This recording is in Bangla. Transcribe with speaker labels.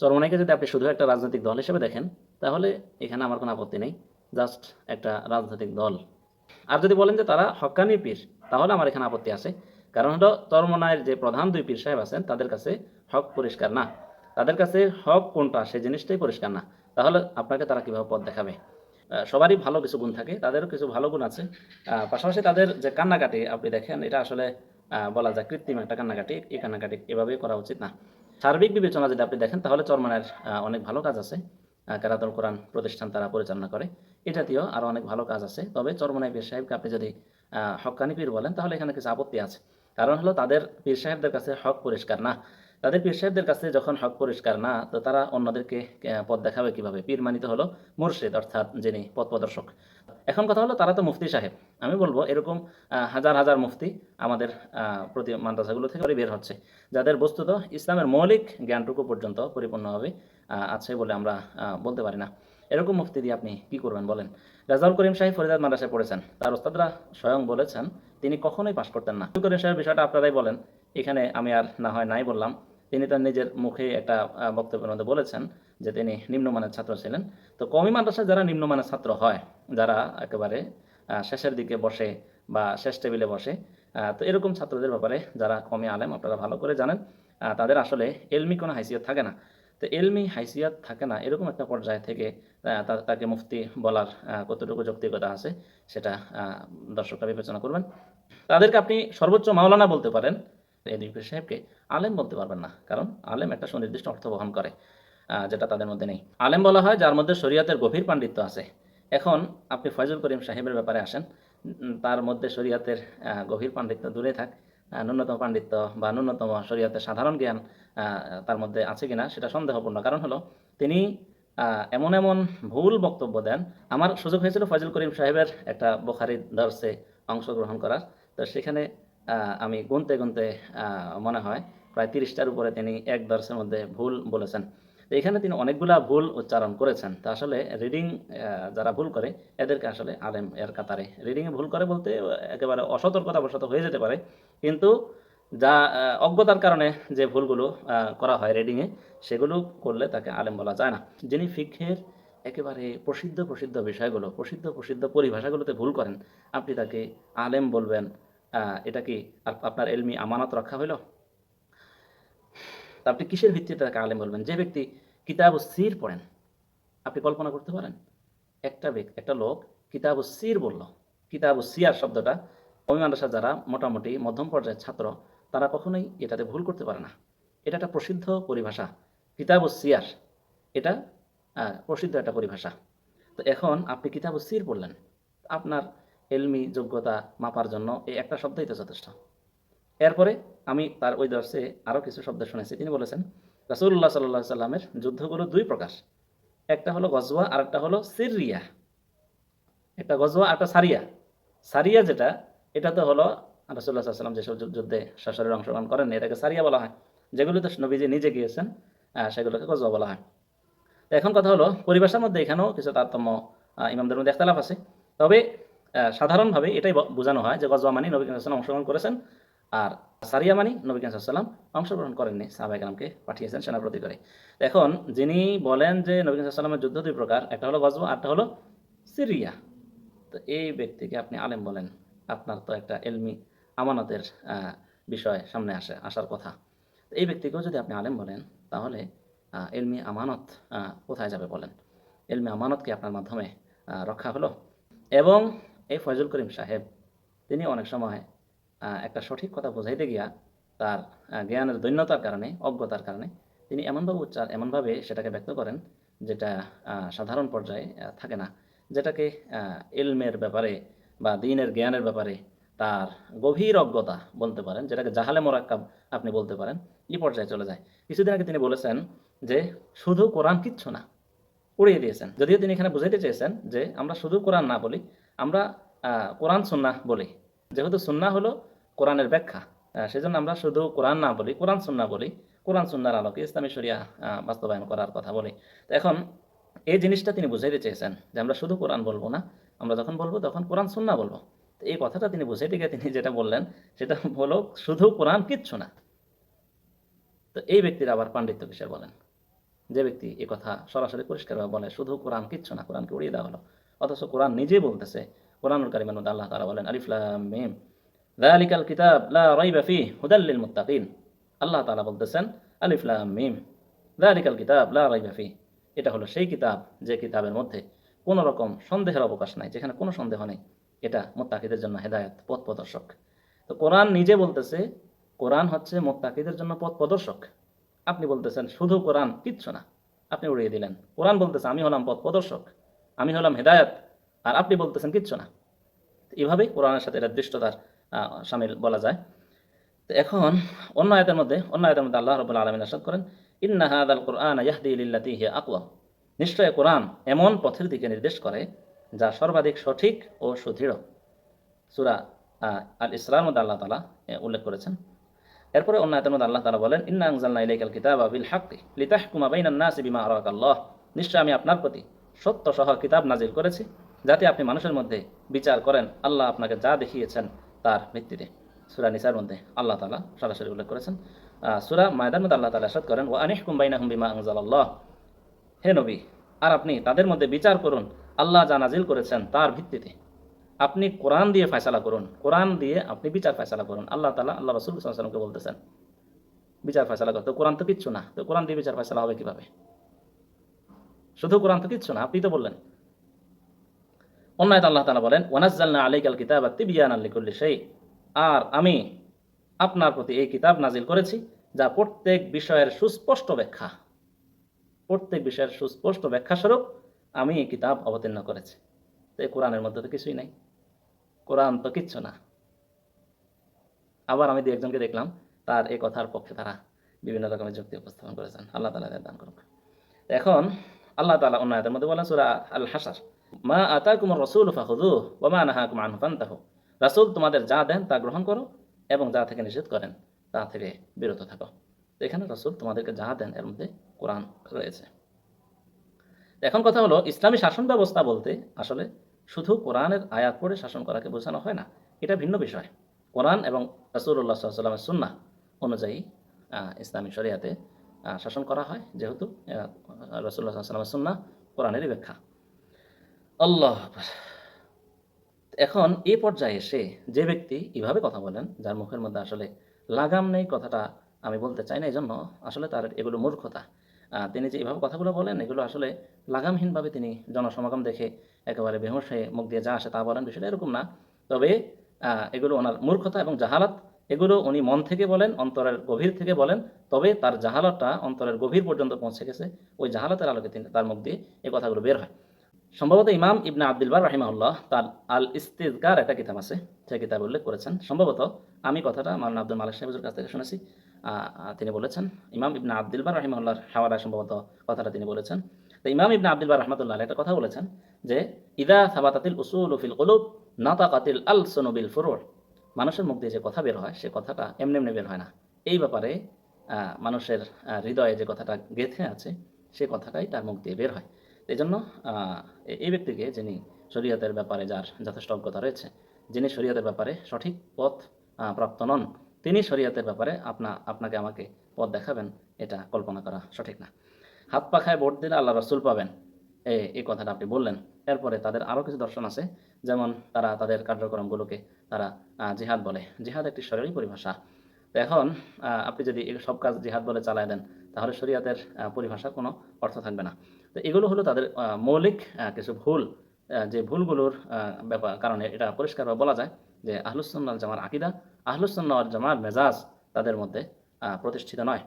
Speaker 1: চরমোনাইকে যদি আপনি শুধু একটা রাজনৈতিক দল হিসেবে দেখেন, তাহলে এখানে আমার কোনো আপত্তি নেই, জাস্ট একটা রাজনৈতিক দল। আর যদি বলেন যে তারা হক্কানি পীর, তাহলে আমার এখানে আপত্তি আছে। কারণ হলো চরমোনাইয়ের যে প্রধান দুই পীর সাহেব আছেন, তাদের কাছে হক পরিষ্কার না। তাদের কাছে হক কোনটা সেই জিনিসটাই পরিষ্কার না। তাহলে আপনাকে তারা কিভাবে পথ দেখাবে? সবারই ভালো কিছু গুণ থাকে, তাদেরও কিছু ভালো গুণ আছে। পাশাপাশি তাদের যে কান্নাকাটি আপনি দেখেন, এটা আসলে বলা যায় কৃত্রিম একটা কান্নাকাটি। এই কান্নাকাটি এভাবেই করা উচিত না। সার্বিক বিবেচনা যদি আপনি দেখেন, তাহলে চরমোনাইয়ের অনেক ভালো কাজ আছে। কেরাতুল কোরআন প্রতিষ্ঠান তারা পরিচালনা করে। এ জাতীয় আরও অনেক ভালো কাজ আছে। তবে চরমোনাই পীর সাহেবকে আপনি যদি হক্কানি পীর বলেন, তাহলে এখানে কিছু আপত্তি আছে। কারণ হলো তাদের পীর সাহেবদের কাছে হক পরিষ্কার না। তাদের পীর সাহেবদের কাছে যখন হক পরিষ্কার না, তো তারা অন্যদেরকে পথ দেখাবে কিভাবে? পীর মানিত হলো মুর্শিদ, অর্থাৎ যিনি পথ প্রদর্শক। এখন কথা হলো, তারা তো মুফতি সাহেব। আমি বলবো এরকম হাজার হাজার মুফতি আমাদের প্রতি মাদ্রাসাগুলো থেকে বের হচ্ছে, যাদের বস্তুত ইসলামের মৌলিক জ্ঞানটুকু পর্যন্ত পরিপূর্ণভাবে আছে বলে আমরা বলতে পারি না। এরকম মুফতি দিয়ে আপনি কি করবেন বলেন? রাজাউল করিম সাহেব ফরিদাদ মাদ্রাসায় পড়েছেন, তার ওস্তাদরা স্বয়ং বলেছেন তিনি কখনোই পাশ করতেন না। রাজাউল করিম সাহেবের বিষয়টা আপনারাই বলেন, এখানে আমি আর না হয় নাই বললাম। তিনি তার নিজের মুখে একটা বক্তব্যের মধ্যে বলেছেন যে তিনি নিম্নমানের ছাত্র ছিলেন। তো কওমি মাদ্রাসায় যারা নিম্নমানের ছাত্র হয়, যারা একেবারে শেষের দিকে বসে বা শেষ টেবিলে বসে, তো এরকম ছাত্রদের ব্যাপারে যারা কওমি আলেম আপনারা ভালো করে জানেন, তাদের আসলে এলমি কোনো হাইসিয়ত থাকে না। তো এলমি হাইসিয়ত থাকে না এরকম একটা পর্যায় থেকে তাকে মুফতি বলার কতটুকু যৌক্তিকতা আছে, সেটা দর্শকরা বিবেচনা করবেন। তাদেরকে আপনি সর্বোচ্চ মাওলানা বলতে পারেন, এই দুই পীর সাহেবকে আলেম বলতে পারবেন না। কারণ আলেম একটা সুনির্দিষ্ট অর্থ বহন করে, যেটা তাদের মধ্যে নেই। আলেম বলা হয় যার মধ্যে শরিয়াতের গভীর পাণ্ডিত্য আছে। এখন আপনি ফয়জুল করিম সাহেবের ব্যাপারে আসেন, তার মধ্যে শরিয়াতের গভীর পাণ্ডিত্য দূরে থাক, ন্যূনতম পাণ্ডিত্য বা ন্যূনতম শরিয়াতের সাধারণ জ্ঞান তার মধ্যে আছে কিনা সেটা সন্দেহপূর্ণ। কারণ হলো তিনি এমন এমন ভুল বক্তব্য দেন। আমার সুযোগ হয়েছিল ফয়জুল করিম সাহেবের একটা বুখারী দর্সে অংশগ্রহণ করার। তো সেখানে আমি গুনতে গুনতে মনে হয় প্রায় 30টার উপরে তিনি এক দর্সের মধ্যে ভুল বলেছেন। তো এখানে তিনি অনেকগুলা ভুল উচ্চারণ করেছেন। তো আসলে রিডিং যারা ভুল করে, এদেরকে আসলে আলেম এর কাতারে, রিডিংয়ে ভুল করে বলতে একেবারে অসতর্কতাবশত হয়ে যেতে পারে। কিন্তু যা অজ্ঞতার কারণে যে ভুলগুলো করা হয় রিডিংয়ে, সেগুলো করলে তাকে আলেম বলা যায় না। যিনি ফিকহের একেবারে প্রসিদ্ধ প্রসিদ্ধ বিষয়গুলো, প্রসিদ্ধ প্রসিদ্ধ পরিভাষাগুলোতে ভুল করেন, আপনি তাকে আলেম বলবেন? এটা কি আপনার এলমি আমানত রক্ষা হইল? তা আপনি কিসের ভিত্তিতে তাকে আলেম বলবেন? যে ব্যক্তি কিতাবুস সির পড়েন, আপনি কল্পনা করতে পারেন একটা লোক কিতাবুস সির বলল। কিতাবুস সিয়ার শব্দটা কওমি মাদ্রাসার যারা মোটামুটি মধ্যম পর্যায়ের ছাত্র, তারা কখনোই এটাতে ভুল করতে পারে না। এটা একটা প্রসিদ্ধ পরিভাষা, কিতাবুস সিয়ার। এটা প্রসিদ্ধ একটা পরিভাষা। তো এখন আপনি কিতাবুস সির বললেন, আপনার এলমি যোগ্যতা মাপার জন্য এই একটা শব্দই তো যথেষ্ট। এরপরে আমি তার ওই দর্শে আরও কিছু শব্দ শুনেছি। তিনি বলেছেন রাসূলুল্লাহ সাল্লাল্লাহু আলাইহি সাল্লামের যুদ্ধগুলো দুই প্রকার, একটা হলো গজওয়া আর একটা হলো সিররিয়া। একটা গজওয়া আর একটা সারিয়া। সারিয়া যেটা, এটা তো হলো রাসূলুল্লাহ সাল্লাল্লাহু আলাইহি সাল্লাম যেসব যুদ্ধে সশরীরে অংশগ্রহণ করেন, এটাকে সারিয়া বলা হয়। যেগুলোতে নবীজি নিজে গিয়েছেন, সেগুলোকে গজওয়া বলা হয়। তো এখন কথা হলো, পরিভাষার মধ্যে এখানেও কিছু তারতম্য, ইমামদের মধ্যে ইখতিলাফ আছে। তবে সাধারণভাবে এটাই বোঝানো হয় যে গজওয়া মানি নবী করিম সাল্লাল্লাহু আলাইহি ওয়াসাল্লাম অংশগ্রহণ করেছেন, আর সারিয়া মানি নবী করিম সাল্লাল্লাহু আলাইহি ওয়াসাল্লাম অংশগ্রহণ করেননি, সাহাবায়ে কেরামকে পাঠিয়েছেন সেনাপতি করে। তো এখন যিনি বলেন যে নবী করিম সাল্লাল্লাহু আলাইহি ওয়াসাল্লামের যুদ্ধ দুই প্রকার, একটা হলো গজওয়া, আরটা হলো সিরিয়া, তো এই ব্যক্তিকে আপনি আলেম বলেন? আপনার তো একটা এলমি আমানতের বিষয় সামনে আসার কথা। তো এই ব্যক্তিকেও যদি আপনি আলেম বলেন, তাহলে এলমি আমানত কোথায় যাবে বলেন? এলমি আমানত কি আপনার মাধ্যমে রক্ষা হলো? এবং এই ফয়জুল করিম সাহেব, তিনি অনেক সময় একটা সঠিক কথা বোঝাইতে গিয়া তার জ্ঞানের দৈন্যতার কারণে, অজ্ঞতার কারণে তিনি এমনভাবে সেটাকে ব্যক্ত করেন, যেটা সাধারণ পর্যায়ে থাকে না। যেটাকে ইলমের ব্যাপারে বা দ্বীনের জ্ঞানের ব্যাপারে তার গভীর অজ্ঞতা বলতে পারেন, যেটাকে জাহালে মোরাক্কাব আপনি বলতে পারেন, এই পর্যায়ে চলে যায়। কিছুদিন আগে তিনি বলেছেন যে শুধু কোরআন কিচ্ছু না, উড়িয়ে দিয়েছেন। যদিও তিনি এখানে বুঝাইতে চেয়েছেন যে আমরা শুধু কোরআন না বলি, আমরা কোরআন সুন্নাহ বলি। যেহেতু সুন্নাহ হলো কোরআনের ব্যাখ্যা, সেজন্য আমরা শুধু কোরআন না বলি, কোরআন সুন্নাহ বলি। কোরআন সুন্নাহর আলোকে ইসলামী শরিয়াহ বাস্তবায়ন করার কথা বলি। তো এখন এই জিনিসটা তিনি বুঝাইতে চেয়েছেন যে আমরা শুধু কোরআন বলবো না, আমরা যখন বলবো তখন কোরআন সুন্নাহ বলবো। তো এই কথাটা তিনি বুঝাইতে গিয়ে তিনি যেটা বললেন, সেটা হলো শুধু কোরআন কিচ্ছু না। তো এই ব্যক্তির আবার পাণ্ডিত্য কিসের বলেন? যে ব্যক্তি এ কথা সরাসরি পরিষ্কারভাবে বলে শুধু কোরআন কিচ্ছু না, কোরআনকে উড়িয়ে দেওয়া হলো, অথচ কোরআন নিজেই বলতেছে, কোরআনুল কারীমের মধ্যে আল্লাহ তাআলা বলেন আলিফ লাম মিম যালিকাল কিতাব লা রাইবা ফীহি হুদাল লিল মুত্তাকিন। আল্লাহ তাআলা বলতেছেন আলিফ লাম মিম যালিকাল কিতাব লা রাইবা ফীহি, এটা হলো সেই কিতাব যে কিতাবের মধ্যে কোনো রকম সন্দেহের অবকাশ নাই, যেখানে কোনো সন্দেহ নেই, এটা মুত্তাকিদের জন্য হেদায়েত, পথ প্রদর্শক। তো কোরআন নিজে বলতেছে কোরআন হচ্ছে মুত্তাকিদের জন্য পথ প্রদর্শক। আপনি বলতেছেন শুধু কোরআন কিচ্ছু না, আপনি উড়িয়ে দিলেন। কোরআন বলতেছে আমি হলাম পথ প্রদর্শক, আমি হলাম হেদায়েত, আর আপনি বলতেছেন কিচ্ছু না। এভাবেই কোরআনের সাথে এটা দৃষ্টতার শামিল বলা যায়। তো এখন অন্য আয়াতের মধ্যে আল্লাহ রাব্বুল আলামিন ইরশাদ করেন ইন্না হাযাল কুরআনা ইয়াহদি লিল্লাতী হিয়া আকওয়াম। নিশ্চয় কোরআন এমন পথের দিকে নির্দেশ করে যা সর্বাধিক সঠিক ও সুদৃঢ়। সূরা আল ইসরার মধ্যে আল্লাহ তাআলা উল্লেখ করেছেন। এরপরে অন্য আয়াতের মধ্যে আল্লাহ তাআলা বলেন ইন্না আনজালনা ইলাইকাল কিতাবা বিল হাক্কি লিতাহকুমা বাইনান নাসি বিমা আরাকাল্লাহ। নিশ্চয় আমি আপনার প্রতি সত্য সহ কিতাব নাজিল করেছি যাতে আপনি মানুষের মধ্যে বিচার করেন আল্লাহ আপনাকে যা দেখিয়েছেন তার ভিত্তিতে। সূরা নিসার মধ্যে আল্লাহ তাআলা সরাসরি উল্লেখ করেছেন। সূরা মায়দার মধ্যে আল্লাহ তাআলা ইরশাদ করেন ওয়া আনিহকুম বাইনাহুম বিমা আনজালাল্লাহ। হে নবী, আর আপনি তাদের মধ্যে বিচার করুন আল্লাহ যা নাজিল করেছেন তার ভিত্তিতে। আপনি কোরআন দিয়ে ফয়সালা করুন, কোরআন দিয়ে আপনি বিচার ফয়সালা করুন। আল্লাহ তাআলা আল্লাহ রাসূল সাল্লাল্লাহু আলাইহি ওয়াসাল্লামকে বলতেছেন বিচার ফয়সালা করতে। কোরআন তো কিচ্ছু না, তো কোরআন দিয়ে বিচার ফয়সালা হবে কিভাবে? শুধু কোরআন তো কিচ্ছু না, আপনি তো বললেন। অন্য আয়াতে আল্লাহ তাআলা বলেন ওয়ানাজ্জালনা আলাইকাল কিতাবা তিবয়ানান লিকুল্লি শাই। আর আমি আপনার প্রতি এই কিতাব নাজিল করেছি যা প্রত্যেক বিষয়ের সুস্পষ্ট ব্যাখ্যা। প্রত্যেক বিষয়ের সুস্পষ্ট ব্যাখ্যা স্বরূপ আমি এই কিতাব অবতীর্ণ করেছি। তো এই কোরআনের মধ্যে তো কিছুই নাই, কোরআন তো কিচ্ছু না। আবার আমি দু একজনকে দেখলাম তার এই কথার পক্ষে তারা বিভিন্ন রকমের যুক্তি উপস্থাপন করেছেন। আল্লাহ তাআলা তাদের দান করুক। এখন আল্লাহ তাআলা অন্য আয়াতের মধ্যে বলেন সূরা আল হাসর মা আতাকুমুর রাসূলু ফাখুযুহু ওয়া মা নাহাকুম আনহু ফান্তাহু। রাসূল তোমাদের যা দেন তা গ্রহণ করো এবং যা থেকে নিষেধ করেন তা থেকে বিরত থাকো। তো এখানে রাসূল তোমাদেরকে যা দেন এর মধ্যে কোরআন রয়েছে। এখন কথা হলো ইসলামী শাসন ব্যবস্থা বলতে আসলে শুধু কোরআনের আয়াত পড়ে শাসন করাকে বোঝানো হয় না, এটা ভিন্ন বিষয়। কোরআন এবং রাসূলুল্লাহ সাল্লাল্লাহু আলাইহি ওয়াসাল্লামের সুন্নাহ অনুযায়ী ইসলামী শরিয়াতে শাসন করা হয়, যেহেতু রাসূলুল্লাহ সাল্লাল্লাহু আলাইহি ওয়াসাল্লামের সুন্নাহ কোরআনেরই ব্যাখ্যা। আল্লাহ আকবার। এখন এই পর্যায়ে এসে যে ব্যক্তি এভাবে কথা বলেন যার মুখের মধ্যে আসলে লাগাম নেই, কথাটা আমি বলতে চাই না, এই জন্য আসলে তার এগুলো মূর্খতা। তিনি যে এভাবে কথাগুলো বলেন এগুলো আসলে লাগামহীনভাবে তিনি জনসমাগম দেখে একেবারে বেহুশ হয়ে মুখ দিয়ে যা আসে তা বলেন, বিষয়টা এরকম না। তবে এগুলো ওনার মূর্খতা এবং জাহালাত, এগুলো উনি মন থেকে বলেন, অন্তরের গভীর থেকে বলেন, তবে তার জাহালাতটা অন্তরের গভীর পর্যন্ত পৌঁছে গেছে। ওই জাহালাতের আলোকে তিনি তার মুখ দিয়ে এই কথাগুলো বের হয়। সম্ভবত ইমাম ইবনে আব্দুল বার রাহিমাহুল্লাহ তার আল ইস্তিযকার একটা কিতাব আছে, সেই কিতাবে উল্লেখ করেছেন। সম্ভবত আমি কথাটা মাওলানা আব্দুল মালিক সাহেবের কাছ থেকে শুনেছি। তিনি বলেছেন ইমাম ইবনে আব্দুল বার রাহিমাহুল্লাহর হাওয়ালায় সম্ভবত কথাটা তিনি বলেছেন। তো ইমাম ইবনে আব্দুল বার রাহমাতুল্লাহ একটা কথা বলেছেন যে ইদা সাবাতাতিল উসুলু ফিল কুলুব নাতাকাতিল আলসুনু বিল ফুরুর। মানুষের মুখ দিয়ে যে কথা বের হয় সে কথাটা এমনি এমনি বের হয় না। এই ব্যাপারে মানুষের হৃদয়ে যে কথাটা গেঁথে আছে সে কথাটাই তার মুখ দিয়ে বের হয়। এই জন্য এই ব্যক্তিকে, যিনি শরীয়তের ব্যাপারে যার যথেষ্ট অজ্ঞতা রয়েছে, যিনি শরীয়তের ব্যাপারে সঠিক পথ প্রাপ্ত নন, তিনি শরীয়তের ব্যাপারে আপনাকে আমাকে পথ দেখাবেন, এটা কল্পনা করা সঠিক না। হাত পাখায় ভোট দিলে আল্লাহ রাসূল পাবেন, এই কথাটা আপনি বললেন। এরপরে তাদের আরও কিছু দর্শন আছে, যেমন তারা তাদের কার্যক্রমগুলোকে তারা জিহাদ বলে। জিহাদ একটি শরীরী পরিভাষা। তো এখন আপনি যদি সব কাজ জিহাদ বলে চালায় দেন তাহলে শরীয়তের পরিভাষার কোনো অর্থ থাকবে না। তো এগুলো হলো তাদের মৌলিক কিছু ভুল, যে ভুলগুলোর কারণে এটা পরিষ্কারভাবে বলা যায় যে আহলুস সুন্নাহ ওয়াল জামার আকীদা, আহলুস সুন্নাহ ওয়াল জামার মেজাজ তাদের মধ্যে প্রতিষ্ঠিত নয়।